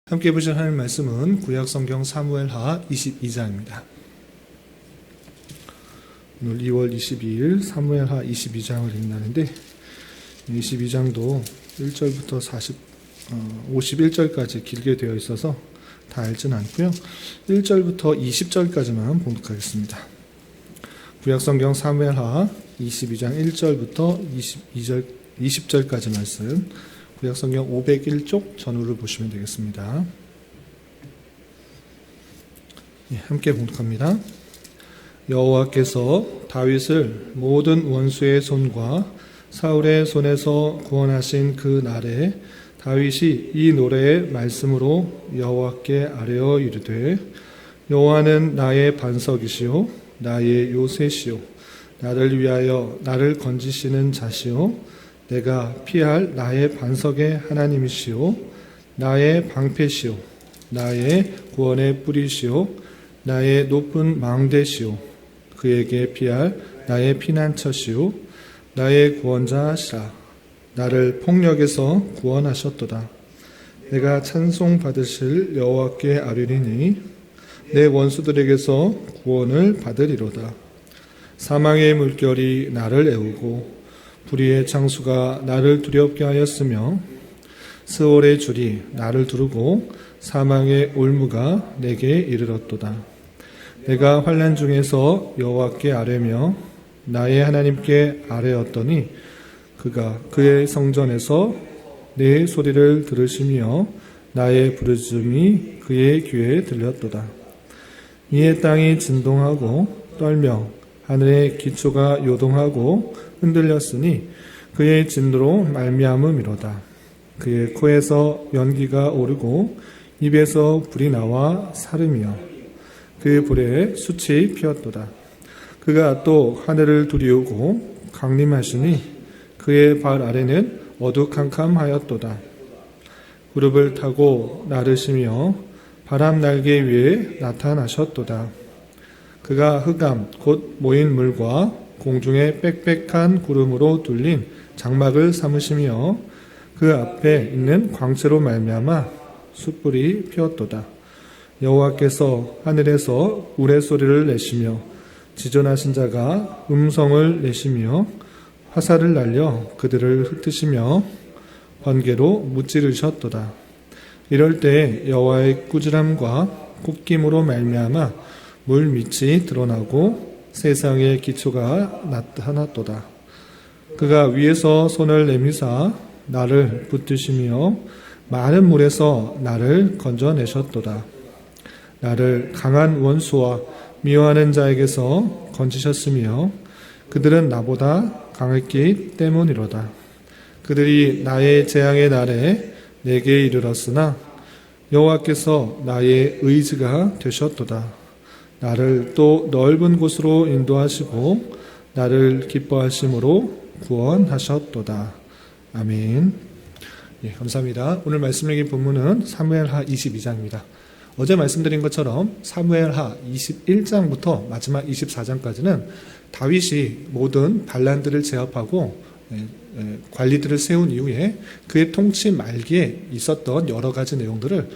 함께 보실 하나님 말씀은 구약성경 사무엘하 22장입니다. 오늘 2월 22일 사무엘하 22장을 읽는다는데 22장도 1절부터 51절까지 길게 되어 있어서 다 알지는 않고요. 1절부터 20절까지만 봉독하겠습니다. 구약성경 사무엘하 22장 1절부터 20절까지 말씀, 구약성경 501쪽 전후를 보시면 되겠습니다. 함께 봉독합니다. 여호와께서 다윗을 모든 원수의 손과 사울의 손에서 구원하신 그 날에 다윗이 이 노래의 말씀으로 여호와께 아뢰어 이르되, 여호와는 나의 반석이시요 나의 요새시요 나를 위하여 나를 건지시는 자시요 내가 피할 나의 반석의 하나님이시요 나의 방패시요 나의 구원의 뿌리시요 나의 높은 망대시요 그에게 피할 나의 피난처시요 나의 구원자시라. 나를 폭력에서 구원하셨도다. 내가 찬송 받으실 여호와께 아뢰리니 내 원수들에게서 구원을 받으리로다. 사망의 물결이 나를 애우고 불의의 창수가 나를 두렵게 하였으며 스올의 줄이 나를 두르고 사망의 올무가 내게 이르렀도다. 내가 환난 중에서 여호와께 아뢰며 나의 하나님께 아뢰었더니 그가 그의 성전에서 내 소리를 들으시며 나의 부르짖음이 그의 귀에 들렸도다. 이에 땅이 진동하고 떨며 하늘의 기초가 요동하고 흔들렸으니 그의 진노로 말미암음이로다. 그의 코에서 연기가 오르고 입에서 불이 나와 사름이여 그 불에 숯이 피었도다. 그가 또 하늘을 두리우고 강림하시니 그의 발 아래는 어두캄캄하였도다. 구름을 타고 나르시며 바람 날개 위에 나타나셨도다. 그가 흑암 곧 모인 물과 공중의 빽빽한 구름으로 둘린 장막을 삼으시며 그 앞에 있는 광채로 말미암아 숯불이 피었도다. 여호와께서 하늘에서 우레소리를 내시며 지존하신 자가 음성을 내시며 화살을 날려 그들을 흩으시며 번개로 무찌르셨도다. 이럴 때 여호와의 꾸지람과 콧김으로 말미암아 물 밑이 드러나고 세상의 기초가 나타났도다. 그가 위에서 손을 내미사 나를 붙드시며 많은 물에서 나를 건져내셨도다. 나를 강한 원수와 미워하는 자에게서 건지셨으며 그들은 나보다 강했기 때문이로다. 그들이 나의 재앙의 날에 내게 이르렀으나 여호와께서 나의 의지가 되셨도다. 나를 또 넓은 곳으로 인도하시고 나를 기뻐하심으로 구원하셨도다. 아멘. 감사합니다. 오늘 말씀 읽은 본문은 사무엘하 22장입니다. 어제 말씀드린 것처럼 사무엘하 21장부터 마지막 24장까지는 다윗이 모든 반란들을 제압하고 관리들을 세운 이후에 그의 통치 말기에 있었던 여러 가지 내용들을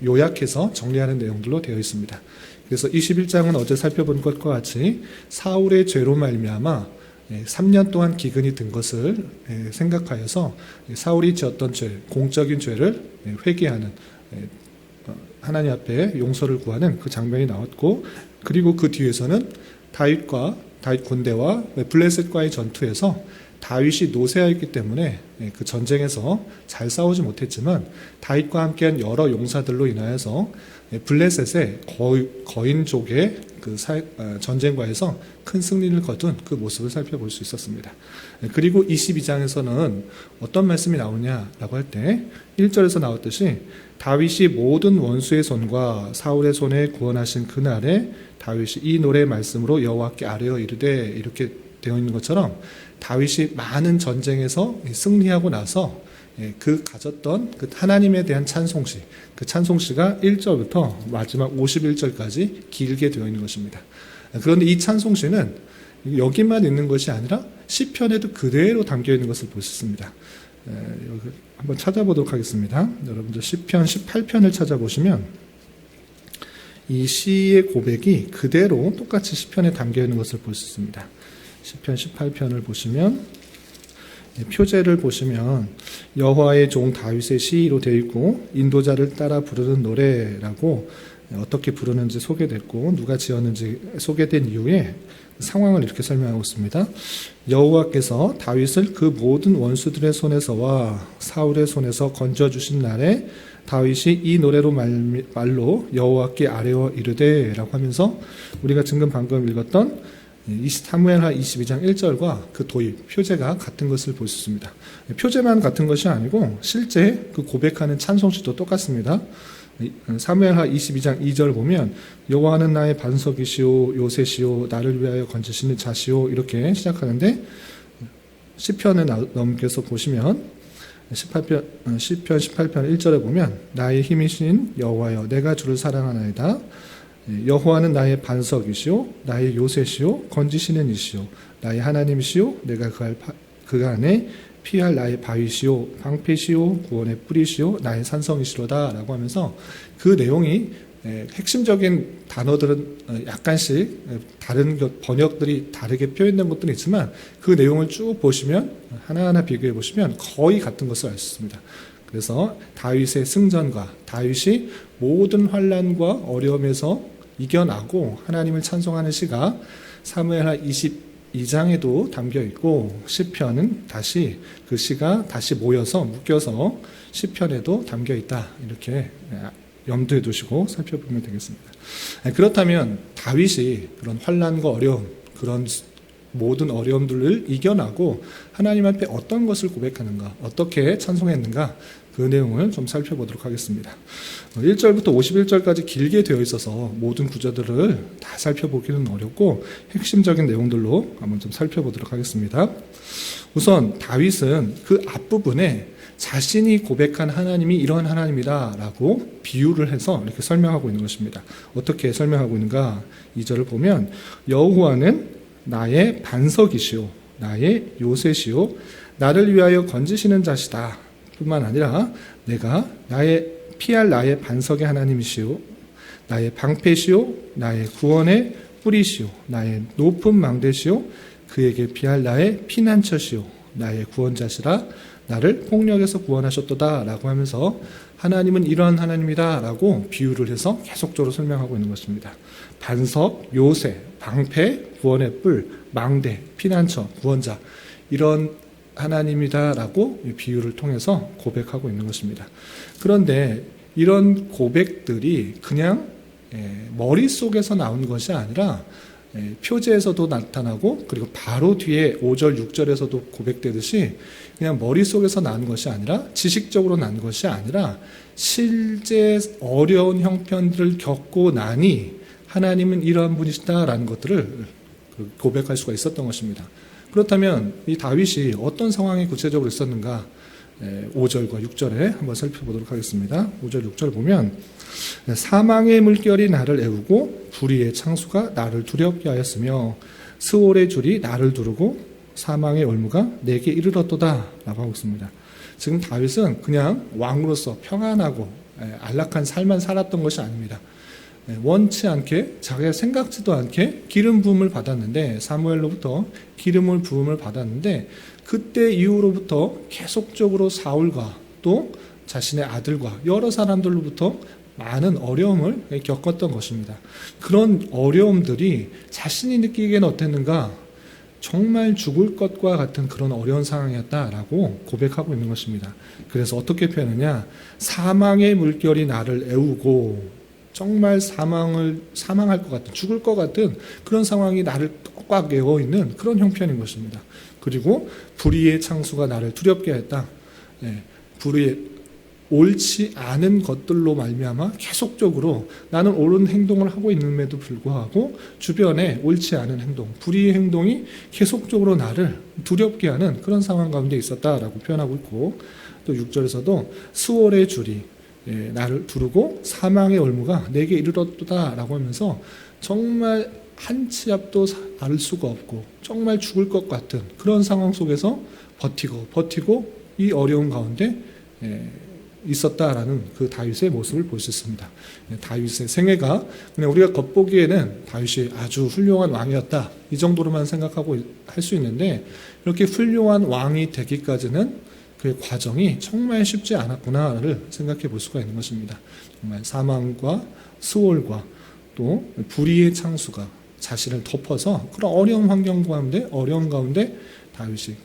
요약해서 정리하는 내용들로 되어 있습니다. 그래서 21장은 어제 살펴본 것과 같이 사울의 죄로 말미암아 3년 동안 기근이 든 것을 생각하여서 사울이 지었던 죄, 공적인 죄를 회개하는, 하나님 앞에 용서를 구하는 그 장면이 나왔고, 그리고 그 뒤에서는 다윗 군대와 블레셋과의 전투에서 다윗이 노쇠하였기 때문에 그 전쟁에서 잘 싸우지 못했지만 다윗과 함께한 여러 용사들로 인하여서 블레셋의 거인족의 그 전쟁과에서 큰 승리를 거둔 그 모습을 살펴볼 수 있었습니다. 그리고 22장에서는 어떤 말씀이 나오냐라고 할 때 1절에서 나왔듯이 다윗이 모든 원수의 손과 사울의 손에 구원하신 그날에 다윗이 이 노래의 말씀으로 여호와께 아뢰어 이르되, 이렇게 되어 있는 것처럼 다윗이 많은 전쟁에서 승리하고 나서 그 가졌던 그 하나님에 대한 찬송시, 그 찬송시가 1절부터 마지막 51절까지 길게 되어 있는 것입니다. 그런데 이 찬송시는 여기만 있는 것이 아니라 시편에도 그대로 담겨 있는 것을 볼 수 있습니다. 여기 한번 찾아보도록 하겠습니다. 여러분들 시편 18편을 찾아보시면 이 시의 고백이 그대로 똑같이 시편에 담겨 있는 것을 볼 수 있습니다. 시편 18편을 보시면 표제를 보시면 여호와의 종 다윗의 시로 되어 있고 인도자를 따라 부르는 노래라고 어떻게 부르는지 소개됐고 누가 지었는지 소개된 이후에 상황을 이렇게 설명하고 있습니다. 여호와께서 다윗을 그 모든 원수들의 손에서와 사울의 손에서 건져주신 날에 다윗이 이 노래로 말로 여호와께 아뢰어 이르되 라고 하면서 우리가 지금 방금 읽었던 사무엘하 22장 1절과 그 도입, 표제가 같은 것을 볼 수 있습니다. 표제만 같은 것이 아니고 실제 그 고백하는 찬송시도 똑같습니다. 사무엘하 22장 2절 보면 여호와는 나의 반석이시오 요새시오 나를 위하여 건지시는 자시오 이렇게 시작하는데 시편을 넘겨서 보시면 시편 18편 1절에 보면 나의 힘이신 여호와여 내가 주를 사랑하나이다. 여호와는 나의 반석이시오 나의 요새시오 건지시는 이시오 나의 하나님이시오 내가 그 안에 피할 나의 바위시오 방패시오 구원의 뿌리시오 나의 산성이시로다 라고 하면서 그 내용이 핵심적인 단어들은 약간씩 다른 번역들이 다르게 표현된 것들이 있지만 그 내용을 쭉 보시면 하나하나 비교해 보시면 거의 같은 것을 알 수 있습니다. 그래서 다윗의 승전과 다윗이 모든 환난과 어려움에서 이겨나고 하나님을 찬송하는 시가 사무엘하 22장에도 담겨 있고 시편은 다시 그 시가 다시 모여서 묶여서 시편에도 담겨 있다 이렇게 염두에 두시고 살펴보면 되겠습니다. 그렇다면 다윗이 그런 환난과 어려움 그런 모든 어려움들을 이겨나고 하나님 앞에 어떤 것을 고백하는가 어떻게 찬송했는가 그 내용을 좀 살펴보도록 하겠습니다. 1절부터 51절까지 길게 되어 있어서 모든 구절들을 다 살펴보기는 어렵고 핵심적인 내용들로 한번 좀 살펴보도록 하겠습니다. 우선 다윗은 그 앞부분에 자신이 고백한 하나님이 이런 하나님이다 라고 비유를 해서 이렇게 설명하고 있는 것입니다. 어떻게 설명하고 있는가 2절을 보면 여호와는 나의 반석이시오 나의 요새시오 나를 위하여 건지시는 자시다 뿐만 아니라 내가 피할 나의 반석의 하나님이시오 나의 방패시오 나의 구원의 뿌리시오 나의 높은 망대시오 그에게 피할 나의 피난처시오 나의 구원자시라 나를 폭력에서 구원하셨도다 라고 하면서 하나님은 이러한 하나님이다 라고 비유를 해서 계속적으로 설명하고 있는 것입니다. 반석, 요새, 방패, 구원의 뿔, 망대, 피난처, 구원자 이런 하나님이다 라고 비유를 통해서 고백하고 있는 것입니다. 그런데 이런 고백들이 그냥 머릿속에서 나온 것이 아니라 표제에서도 나타나고 그리고 바로 뒤에 5절, 6절에서도 고백되듯이 그냥 머릿속에서 나는 것이 아니라 지식적으로 난 것이 아니라 실제 어려운 형편들을 겪고 나니 하나님은 이러한 분이시다라는 것들을 고백할 수가 있었던 것입니다. 그렇다면 이 다윗이 어떤 상황이 구체적으로 있었는가 5절과 6절에 한번 살펴보도록 하겠습니다. 5절, 6절 보면 사망의 물결이 나를 애우고 불의의 창수가 나를 두렵게 하였으며 스올의 줄이 나를 두르고 사망의 올무가 내게 이르렀도다 라고 하고 있습니다. 지금 다윗은 그냥 왕으로서 평안하고 안락한 삶만 살았던 것이 아닙니다. 원치 않게 자기가 생각지도 않게 기름 부음을 받았는데 사무엘로부터 기름을 부음을 받았는데 그때 이후로부터 계속적으로 사울과 또 자신의 아들과 여러 사람들로부터 많은 어려움을 겪었던 것입니다. 그런 어려움들이 자신이 느끼기에는 어땠는가? 정말 죽을 것과 같은 그런 어려운 상황이었다라고 고백하고 있는 것입니다. 그래서 어떻게 표현하냐? 사망의 물결이 나를 애우고 정말 사망할 것 같은 죽을 것 같은 그런 상황이 나를 꽉 애워 있는 그런 형편인 것입니다. 그리고 불의의 창수가 나를 두렵게 했다. 불의의 옳지 않은 것들로 말미암아 계속적으로 나는 옳은 행동을 하고 있는데도 불구하고 주변에 옳지 않은 행동, 불의의 행동이 계속적으로 나를 두렵게 하는 그런 상황 가운데 있었다라고 표현하고 있고 또 6절에서도 수월의 줄이 나를 두르고 사망의 올무가 내게 이르렀도다라고 하면서 정말 한 치 앞도 알 수가 없고 정말 죽을 것 같은 그런 상황 속에서 버티고 이 어려운 가운데 있었다라는 그 다윗의 모습을 볼 수 있습니다. 다윗의 생애가 그냥 우리가 겉보기에는 다윗이 아주 훌륭한 왕이었다 이 정도로만 생각하고 할 수 있는데 이렇게 훌륭한 왕이 되기까지는 그의 과정이 정말 쉽지 않았구나를 생각해 볼 수가 있는 것입니다. 정말 사망과 수월과 또 불의의 창수가 자신을 덮어서 그런 어려운 환경 가운데 다윗이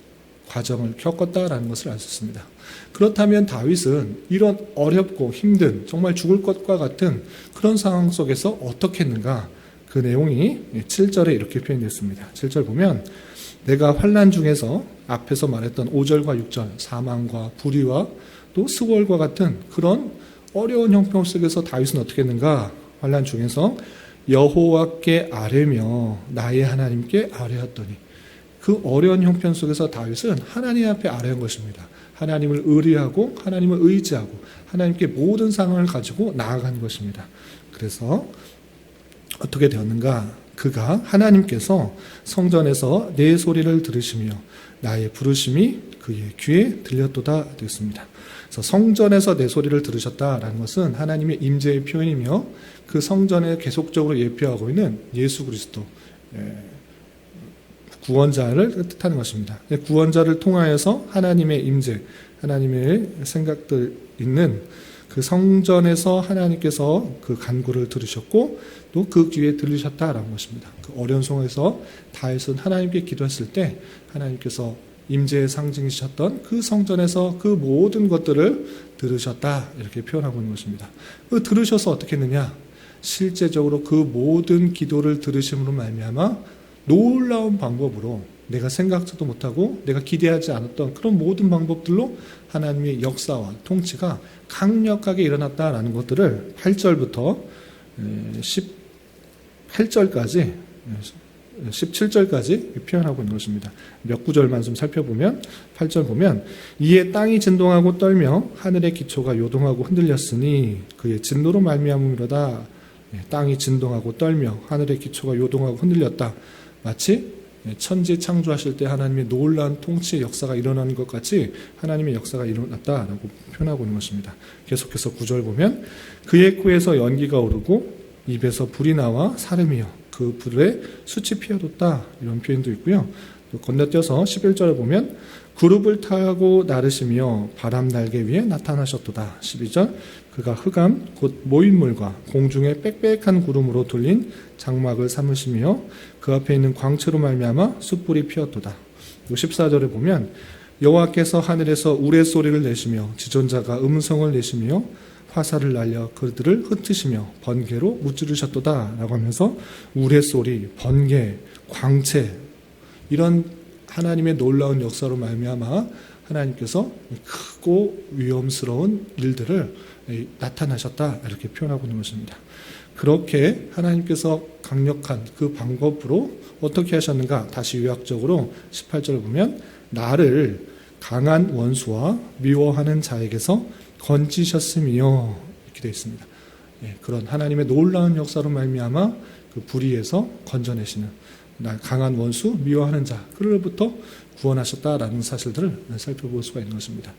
과정을 겪었다라는 것을 알 수 있습니다. 그렇다면 다윗은 이런 어렵고 힘든 정말 죽을 것과 같은 그런 상황 속에서 어떻게 했는가? 그 내용이 7절에 이렇게 표현됐습니다. 7절 보면 내가 환난 중에서 앞에서 말했던 5절과 6절 사망과 불의와 또 수월과 같은 그런 어려운 형편 속에서 다윗은 어떻게 했는가? 환난 중에서 여호와께 아뢰며 나의 하나님께 아뢰었더니 그 어려운 형편 속에서 다윗은 하나님 앞에 아뢰은 것입니다. 하나님을 의뢰하고 하나님을 의지하고 하나님께 모든 상황을 가지고 나아간 것입니다. 그래서 어떻게 되었는가? 그가 하나님께서 성전에서 내 소리를 들으시며 나의 부르심이 그의 귀에 들렸도다 됐습니다. 그래서 성전에서 내 소리를 들으셨다라는 것은 하나님의 임재의 표현이며 그 성전에 계속적으로 예표하고 있는 예수 그리스도 구원자를 뜻하는 것입니다. 구원자를 통하여서 하나님의 임재, 하나님의 생각들 있는 그 성전에서 하나님께서 그 간구를 들으셨고 또 그 귀에 들으셨다라는 것입니다. 그 어려운 상황에서 다윗은 하나님께 기도했을 때 하나님께서 임재의 상징이셨던 그 성전에서 그 모든 것들을 들으셨다 이렇게 표현하고 있는 것입니다. 그 들으셔서 어떻게 했느냐? 실제적으로 그 모든 기도를 들으심으로 말미암아 놀라운 방법으로 내가 생각지도 못하고 내가 기대하지 않았던 그런 모든 방법들로 하나님의 역사와 통치가 강력하게 일어났다라는 것들을 8절부터 18절까지 17절까지 표현하고 있는 것입니다. 몇 구절만 좀 살펴보면 8절 보면 이에 땅이 진동하고 떨며 하늘의 기초가 요동하고 흔들렸으니 그의 진노로 말미암음이로다. 땅이 진동하고 떨며 하늘의 기초가 요동하고 흔들렸다. 마치 천지 창조하실 때 하나님의 놀라운 통치의 역사가 일어나는 것 같이 하나님의 역사가 일어났다라고 표현하고 있는 것입니다. 계속해서 9절 보면 그의 코에서 연기가 오르고 입에서 불이 나와 사름이여 그 불에 숯이 피어돋다 이런 표현도 있고요. 또 건너뛰어서 11절을 보면 그룹을 타고 나르시며 바람 날개 위에 나타나셨도다. 12절 그가 흑암 곧 모인물과 공중에 빽빽한 구름으로 둘린 장막을 삼으시며 그 앞에 있는 광채로 말미암아 숯불이 피었도다. 14절에 보면 여호와께서 하늘에서 우레소리를 내시며 지존자가 음성을 내시며 화살을 날려 그들을 흩으시며 번개로 무찌르셨도다 라고 하면서 우레소리, 번개, 광채 이런 하나님의 놀라운 역사로 말미암아 하나님께서 크고 위험스러운 일들을 나타나셨다 이렇게 표현하고 있는 것입니다. 그렇게 하나님께서 강력한 그 방법으로 어떻게 하셨는가? 다시 요약적으로 18절을 보면 나를 강한 원수와 미워하는 자에게서 건지셨으며 이렇게 되어 있습니다. 그런 하나님의 놀라운 역사로 말미암아 그 불의에서 건져내시는 강한 원수, 미워하는 자 그로부터 구원하셨다라는 사실들을 살펴볼 수가 있는 것입니다.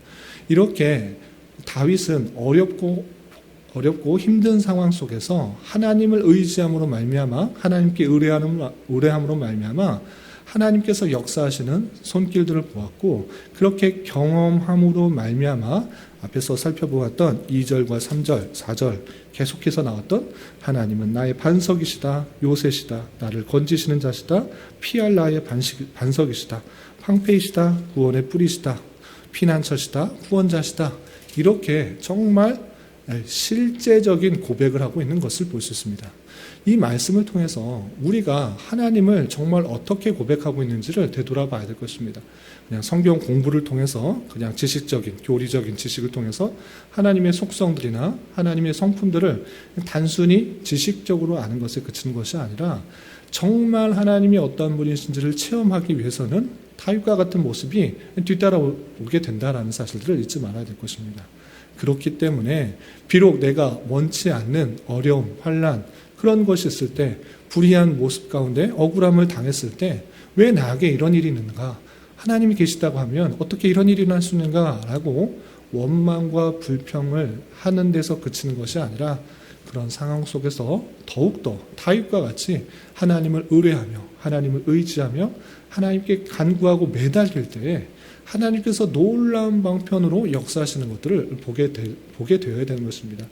이렇게 다윗은 어렵고 힘든 상황 속에서 하나님을 의지함으로 말미암아 하나님께 의뢰함으로 말미암아 하나님께서 역사하시는 손길들을 보았고 그렇게 경험함으로 말미암아 앞에서 살펴보았던 2절과 3절, 4절 계속해서 나왔던 하나님은 나의 반석이시다, 요새시다, 나를 건지시는 자시다, 피할 나의 반석이시다, 황폐이시다, 구원의 뿌리시다, 피난처시다, 구원자시다 이렇게 정말 실제적인 고백을 하고 있는 것을 볼 수 있습니다. 이 말씀을 통해서 우리가 하나님을 정말 어떻게 고백하고 있는지를 되돌아봐야 될 것입니다. 그냥 성경 공부를 통해서 그냥 지식적인, 교리적인 지식을 통해서 하나님의 속성들이나 하나님의 성품들을 단순히 지식적으로 아는 것에 그치는 것이 아니라 정말 하나님이 어떤 분이신지를 체험하기 위해서는 다윗과 같은 모습이 뒤따라오게 된다는 사실들을 잊지 말아야 될 것입니다. 그렇기 때문에 비록 내가 원치 않는 어려움, 환난 그런 것이 있을 때 불의한 모습 가운데 억울함을 당했을 때 왜 나에게 이런 일이 있는가? 하나님이 계시다고 하면 어떻게 이런 일이 일어날 수 있는가라고 원망과 불평을 하는 데서 그치는 것이 아니라 그런 상황 속에서 더욱더 다윗과 같이 하나님을 의뢰하며 하나님을 의지하며 하나님께 간구하고 매달릴 때에 하나님께서 놀라운 방편으로 역사하시는 것들을 보게 되어야 되는 것입니다.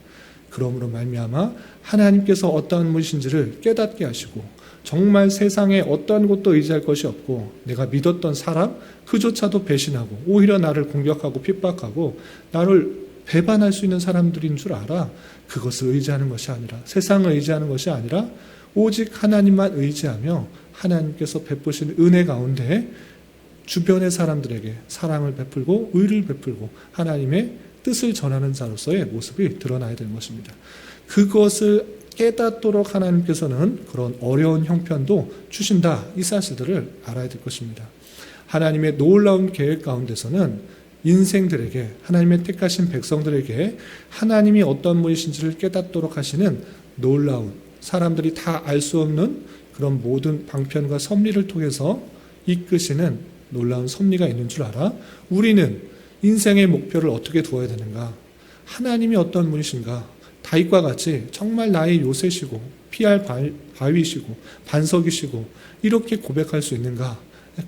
그러므로 말미암아 하나님께서 어떠한 분이신지를 깨닫게 하시고 정말 세상에 어떠한 것도 의지할 것이 없고 내가 믿었던 사람 그조차도 배신하고 오히려 나를 공격하고 핍박하고 나를 배반할 수 있는 사람들인 줄 알아 그것을 의지하는 것이 아니라 세상을 의지하는 것이 아니라 오직 하나님만 의지하며 하나님께서 베푸신 은혜 가운데 주변의 사람들에게 사랑을 베풀고 의를 베풀고 하나님의 뜻을 전하는 자로서의 모습이 드러나야 되는 것입니다. 그것을 깨닫도록 하나님께서는 그런 어려운 형편도 주신다. 이 사실들을 알아야 될 것입니다. 하나님의 놀라운 계획 가운데서는 인생들에게 하나님의 택하신 백성들에게 하나님이 어떤 분이신지를 깨닫도록 하시는 놀라운 사람들이 다 알 수 없는 그런 모든 방편과 섭리를 통해서 이끄시는 놀라운 섭리가 있는 줄 알아 우리는 인생의 목표를 어떻게 두어야 되는가 하나님이 어떤 분이신가 다윗과 같이 정말 나의 요새시고 피할 바위시고 반석이시고 이렇게 고백할 수 있는가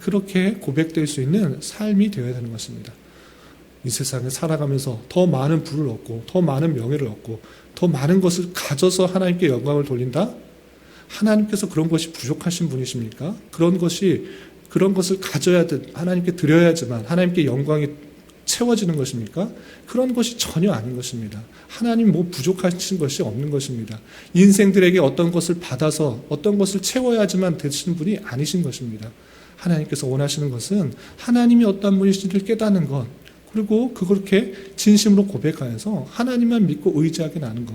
그렇게 고백될 수 있는 삶이 되어야 되는 것입니다. 이 세상에 살아가면서 더 많은 부를 얻고 더 많은 명예를 얻고 더 많은 것을 가져서 하나님께 영광을 돌린다? 하나님께서 그런 것이 부족하신 분이십니까? 그런 것을 가져야 하나님께 드려야지만 하나님께 영광이 채워지는 것입니까? 그런 것이 전혀 아닌 것입니다. 하나님 부족하신 것이 없는 것입니다. 인생들에게 어떤 것을 받아서 어떤 것을 채워야지만 되시는 분이 아니신 것입니다. 하나님께서 원하시는 것은 하나님이 어떤 분이신지를 깨닫는 것 그리고 그렇게 진심으로 고백하여서 하나님만 믿고 의지하게 나는 것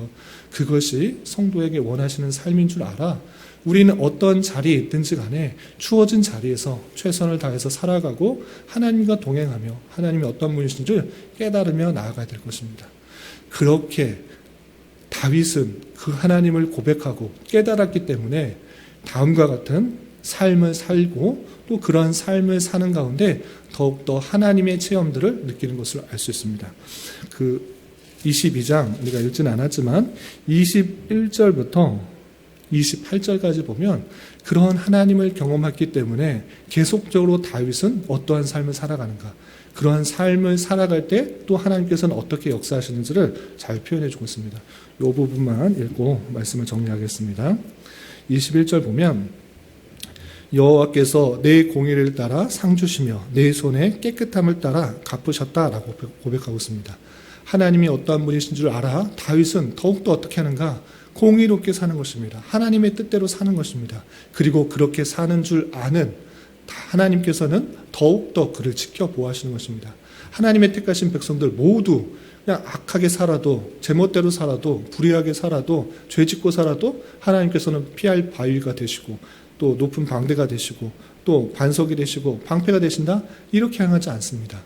그것이 성도에게 원하시는 삶인 줄 알아 우리는 어떤 자리에 있든지 간에 주어진 자리에서 최선을 다해서 살아가고 하나님과 동행하며 하나님이 어떤 분이신지를 깨달으며 나아가야 될 것입니다. 그렇게 다윗은 그 하나님을 고백하고 깨달았기 때문에 다음과 같은 삶을 살고 또 그런 삶을 사는 가운데 더욱더 하나님의 체험들을 느끼는 것을 알 수 있습니다. 그 22장 우리가 읽지는 않았지만 21절부터 28절까지 보면 그런 하나님을 경험했기 때문에 계속적으로 다윗은 어떠한 삶을 살아가는가 그러한 삶을 살아갈 때 또 하나님께서는 어떻게 역사하시는지를 잘 표현해 주고 있습니다. 이 부분만 읽고 말씀을 정리하겠습니다. 21절 보면 여호와께서 내 공의를 따라 상 주시며 내 손의 깨끗함을 따라 갚으셨다라고 고백하고 있습니다. 하나님이 어떠한 분이신 줄 알아 다윗은 더욱더 어떻게 하는가 공의롭게 사는 것입니다. 하나님의 뜻대로 사는 것입니다. 그리고 그렇게 사는 줄 아는 하나님께서는 더욱더 그를 지켜보아하시는 것입니다. 하나님의 택하신 백성들 모두 그냥 악하게 살아도 제멋대로 살아도 불의하게 살아도 죄짓고 살아도 하나님께서는 피할 바위가 되시고 또 높은 방대가 되시고 또 반석이 되시고 방패가 되신다? 이렇게 향하지 않습니다.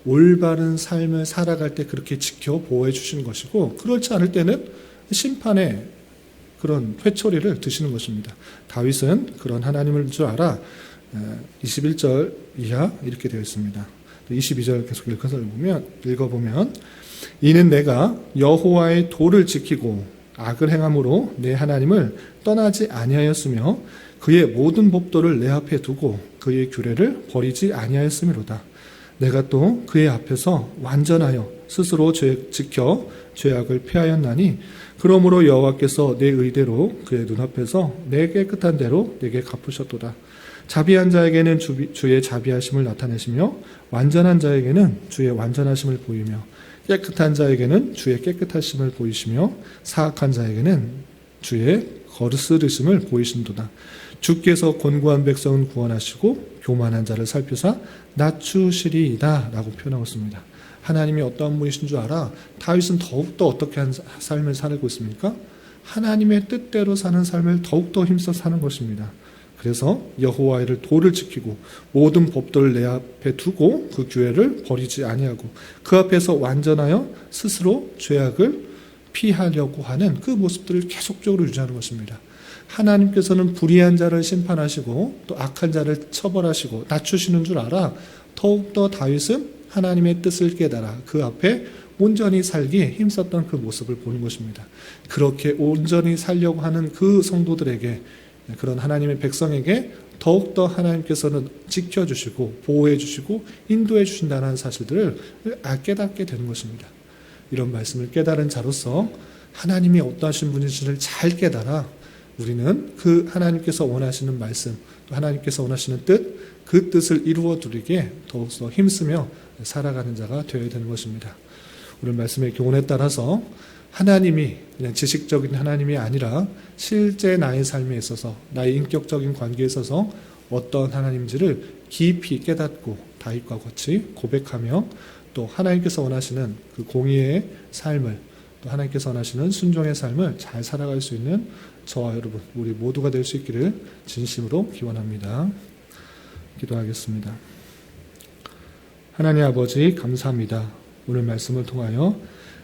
올바른 삶을 살아갈 때 그렇게 지켜 보호해 주시는 것이고 그렇지 않을 때는 심판의 그런 회초리를 드시는 것입니다. 다윗은 그런 하나님을 줄 알아 21절 이하 이렇게 되어 있습니다. 22절 계속 읽어보면 이는 내가 여호와의 도를 지키고 악을 행함으로 내 하나님을 떠나지 아니하였으며 그의 모든 법도를 내 앞에 두고 그의 규례를 버리지 아니하였음이로다. 내가 또 그의 앞에서 완전하여 스스로 지켜 죄악을 피하였나니 그러므로 여호와께서 내 의대로 그의 눈앞에서 내 깨끗한 대로 내게 갚으셨도다. 자비한 자에게는 주의 자비하심을 나타내시며 완전한 자에게는 주의 완전하심을 보이며 깨끗한 자에게는 주의 깨끗하심을 보이시며 사악한 자에게는 주의 거스르심을 보이신도다. 주께서 곤고한 백성은 구원하시고 교만한 자를 살피사 낮추시리이다 라고 표현하고 있습니다. 하나님이 어떤 분이신 줄 알아 다윗은 더욱더 어떻게 한 삶을 살고 있습니까? 하나님의 뜻대로 사는 삶을 더욱더 힘써 사는 것입니다. 그래서 여호와의 도를 지키고 모든 법도를 내 앞에 두고 그 규례를 버리지 아니하고 그 앞에서 완전하여 스스로 죄악을 피하려고 하는 그 모습들을 계속적으로 유지하는 것입니다. 하나님께서는 불의한 자를 심판하시고 또 악한 자를 처벌하시고 낮추시는 줄 알아 더욱더 다윗은 하나님의 뜻을 깨달아 그 앞에 온전히 살기에 힘썼던 그 모습을 보는 것입니다. 그렇게 온전히 살려고 하는 그 성도들에게, 그런 하나님의 백성에게 더욱더 하나님께서는 지켜주시고 보호해주시고 인도해주신다는 사실들을 깨닫게 되는 것입니다. 이런 말씀을 깨달은 자로서 하나님이 어떠하신 분이신지를 잘 깨달아 우리는 그 하나님께서 원하시는 말씀, 또 하나님께서 원하시는 뜻, 그 뜻을 이루어 드리기에 더욱더 힘쓰며 살아가는 자가 되어야 되는 것입니다. 오늘 말씀의 교훈에 따라서 하나님이 그냥 지식적인 하나님이 아니라 실제 나의 삶에 있어서, 나의 인격적인 관계에 있어서 어떤 하나님인지를 깊이 깨닫고 다윗과 같이 고백하며 또 하나님께서 원하시는 그 공의의 삶을, 또 하나님께서 원하시는 순종의 삶을 잘 살아갈 수 있는 저와 여러분, 우리 모두가 될 수 있기를 진심으로 기원합니다. 기도하겠습니다. 하나님 아버지 감사합니다. 오늘 말씀을 통하여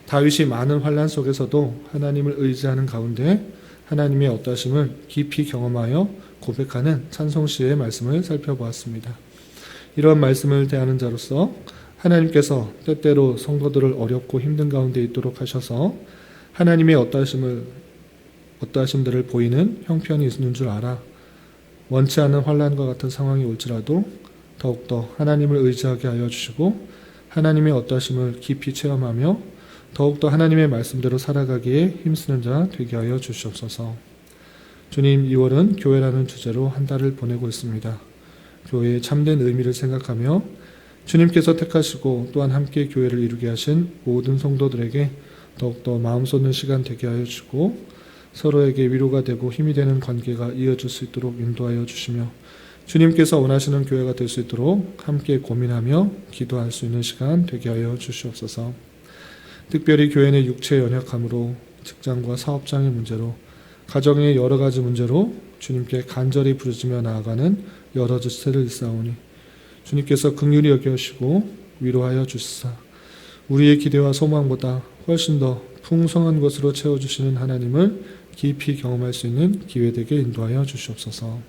다윗이 많은 환난 속에서도 하나님을 의지하는 가운데 하나님의 어떠하심을 깊이 경험하여 고백하는 찬송시의 말씀을 살펴보았습니다. 이런 말씀을 대하는 자로서 하나님께서 때때로 성도들을 어렵고 힘든 가운데 있도록 하셔서 하나님의 어떠하심들을 보이는 형편이 있는 줄 알아 원치 않는 환난과 같은 상황이 올지라도 더욱더 하나님을 의지하게 하여 주시고 하나님의 어떠하심을 깊이 체험하며 더욱더 하나님의 말씀대로 살아가기에 힘쓰는 자 되게 하여 주시옵소서. 주님, 2월은 교회라는 주제로 한 달을 보내고 있습니다. 교회의 참된 의미를 생각하며 주님께서 택하시고 또한 함께 교회를 이루게 하신 모든 성도들에게 더욱더 마음 쏟는 시간 되게 하여 주시고 서로에게 위로가 되고 힘이 되는 관계가 이어질 수 있도록 인도하여 주시며 주님께서 원하시는 교회가 될 수 있도록 함께 고민하며 기도할 수 있는 시간 되게 하여 주시옵소서. 특별히 교회 내 육체 연약함으로 직장과 사업장의 문제로 가정의 여러 가지 문제로 주님께 간절히 부르짖며 나아가는 여러 지체를 일사오니 주님께서 긍휼히 여겨주시고 위로하여 주시사 우리의 기대와 소망보다 훨씬 더 풍성한 것으로 채워주시는 하나님을 깊이 경험할 수 있는 기회되게 인도하여 주시옵소서.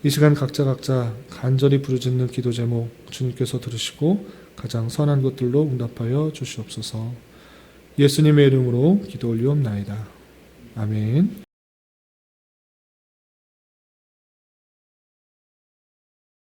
이 시간 각자 간절히 부르짖는 기도 제목 주님께서 들으시고 가장 선한 것들로 응답하여 주시옵소서. 예수님의 이름으로 기도 올리옵나이다. 아멘.